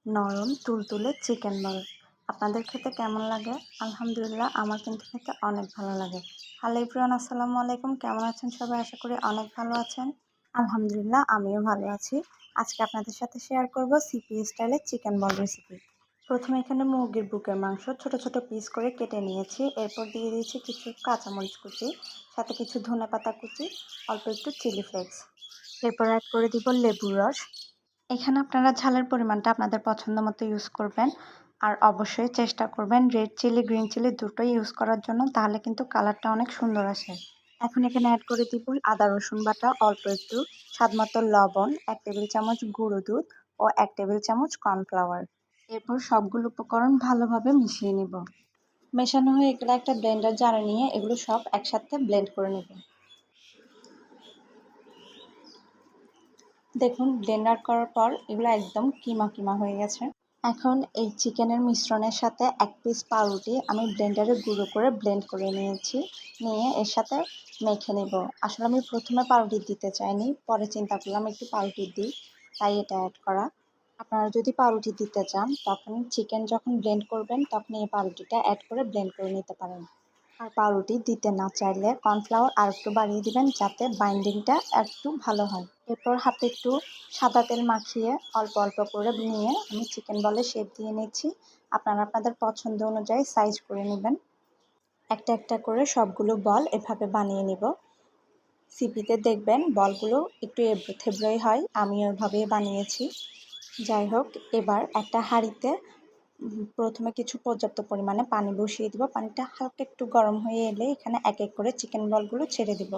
নরম তুলতুলে চিকেন বল। আপনাদের খেতে কেমন লাগে? আলহামদুলিল্লাহ, আমার কিন্তু খেতে অনেক ভালো লাগে। হ্যালো এভরিওয়ান, আসসালামু আলাইকুম। কেমন আছেন সবাই? আশা করি অনেক ভালো আছেন। আলহামদুলিল্লাহ, আমিও ভালো আছি। আজকে আপনাদের সাথে শেয়ার করব সিপি স্টাইলের চিকেন বল রেসিপি। প্রথমে এখানে মুরগির বুকের মাংস ছোট ছোট পিস করে কেটে নিয়েছি। এরপর দিয়ে দিয়েছি কিছু কাঁচামরিচ কুচি, সাথে কিছু ধনেপাতা কুচি, অল্প একটু চিলি ফ্লেক্স। এরপর অ্যাড করে দিব লেবুর রস। এখানে আপনারা ঝালের পরিমাণটা আপনাদের পছন্দ মতো ইউজ করবেন। আর অবশ্যই চেষ্টা করবেন রেড চিলি গ্রিন চিলি দুটোই ইউজ করার জন্য, তাহলে কিন্তু কালারটা অনেক সুন্দর আসে। এখন এখানে অ্যাড করে দিব আদা রসুন বাটা অল্প একটু, স্বাদমতো লবণ, 1 টেবিল চামচ গুঁড়ো দুধ ও 1 টেবিল চামচ কর্নফ্লাওয়ার। এরপর সবগুলো উপকরণ ভালোভাবে মিশিয়ে নিব। মেশানো হয়ে গেলে একটা ব্লেন্ডার জারে নিয়ে এগুলো সব একসাথে ব্লেন্ড করে নেব। দেখুন, ব্লেন্ডার করার পর এগুলো একদম কিমা কিমা হয়ে গেছে। এখন এই চিকেনের মিশ্রণের সাথে 1 পিস পাউরুটি আমি ব্লেন্ডারে গুঁড়ো করে ব্লেন্ড করে নিয়েছি। নিয়ে এর সাথে মেখে নেব। আসলে আমি প্রথমে পাউরুটি দিতে চাইনি, পরে চিন্তা করলাম একটু পাউরুটি দিই, তাই এটা অ্যাড করা। আপনারা যদি পাউরুটি দিতে চান তখন চিকেন যখন ব্লেন্ড করবেন তখন এই পাউরুটিটা অ্যাড করে ব্লেন্ড করে নিতে পারেন। আর পাউরুটি দিতে না চাইলে কর্নফ্লাওয়ার আর একটু বাড়িয়ে দিবেন, যাতে বাইন্ডিংটা একটু ভালো হয়। এরপর হাতে একটু সাদা তেল মাখিয়ে অল্প অল্প করে নিয়ে আমি চিকেন বলের শেপ দিয়ে নিচ্ছি। আপনারা আপনাদের পছন্দ অনুযায়ী সাইজ করে নেবেন। একটা একটা করে সবগুলো বল এভাবে বানিয়ে নিব। সিপিতে দেখবেন বলগুলো একটু এবড়ো থেবড়োই হয়, আমিও এভাবেই বানিয়েছি। যাই হোক, এবার একটা হাঁড়িতে প্রথমে কিছু পর্যাপ্ত পরিমাণে পানি বসিয়ে দিব। পানিটা হালকা একটু গরম হয়ে এলে এখানে এক এক করে চিকেন বলগুলো ছেড়ে দিব।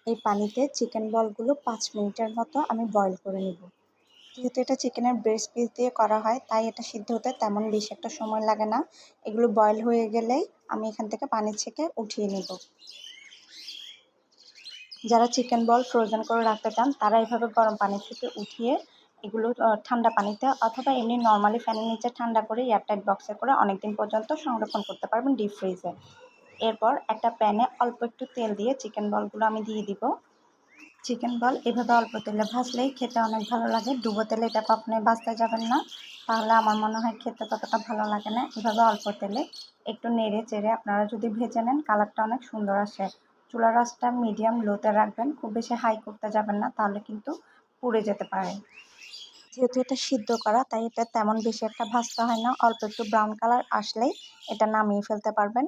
এই পানিতে চিকেন বলগুলো 5 মিনিটের মতো আমি বয়েল করে নেব। যেহেতু এটা চিকেনের ব্রেস্ট পিস দিয়ে করা হয়, তাই এটা সিদ্ধ হতে তেমন বেশি একটা সময় লাগে না। এগুলো বয়েল হয়ে গেলেই আমি এখান থেকে পানি ছেঁকে উঠিয়ে নেব। যারা চিকেন বল ফ্রোজেন করে রাখতে চান তারা এভাবে গরম পানি থেকে উঠিয়ে এগুলো ঠান্ডা পানিতে অথবা এমনি নর্মালি ফ্যানের নিচে ঠান্ডা করে এয়ারটাইট বক্সে করে অনেকদিন পর্যন্ত সংরক্ষণ করতে পারবেন ডিপ ফ্রিজে। এরপর একটা প্যানে অল্প একটু তেল দিয়ে চিকেন বলগুলো আমি দিয়ে দিব। চিকেন বল এভাবে অল্প তেলে ভাজলেই খেতে অনেক ভালো লাগে। ডুবো তেলে এটা কখনোই ভাজতে যাবেন না, তাহলে আমার মনে হয় খেতে ততটা ভালো লাগে না। এভাবে অল্প তেলে একটু নেড়ে চেড়ে আপনারা যদি ভেজে নেন কালারটা অনেক সুন্দর আসে। চুলার আঁচটা মিডিয়াম লোতে রাখবেন, খুব বেশি হাই করতে যাবেন না, তাহলে কিন্তু পুড়ে যেতে পারে। যেহেতু এটা সিদ্ধ করা তাই এটা তেমন বেশি একটা ভাজতে হয় না, অল্প একটু ব্রাউন কালার আসলেই এটা নামিয়ে ফেলতে পারবেন।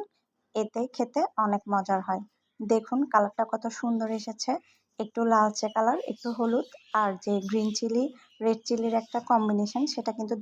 এতেই খেতে অনেক মজার হয়। দেখুন কালারটা কত সুন্দর এসেছে, একটু লালচে কালার, একটু হলুদ আর যে গ্রিন চিলি রেড চিলির একটা কম্বিনেশন, সেটা কিন্তু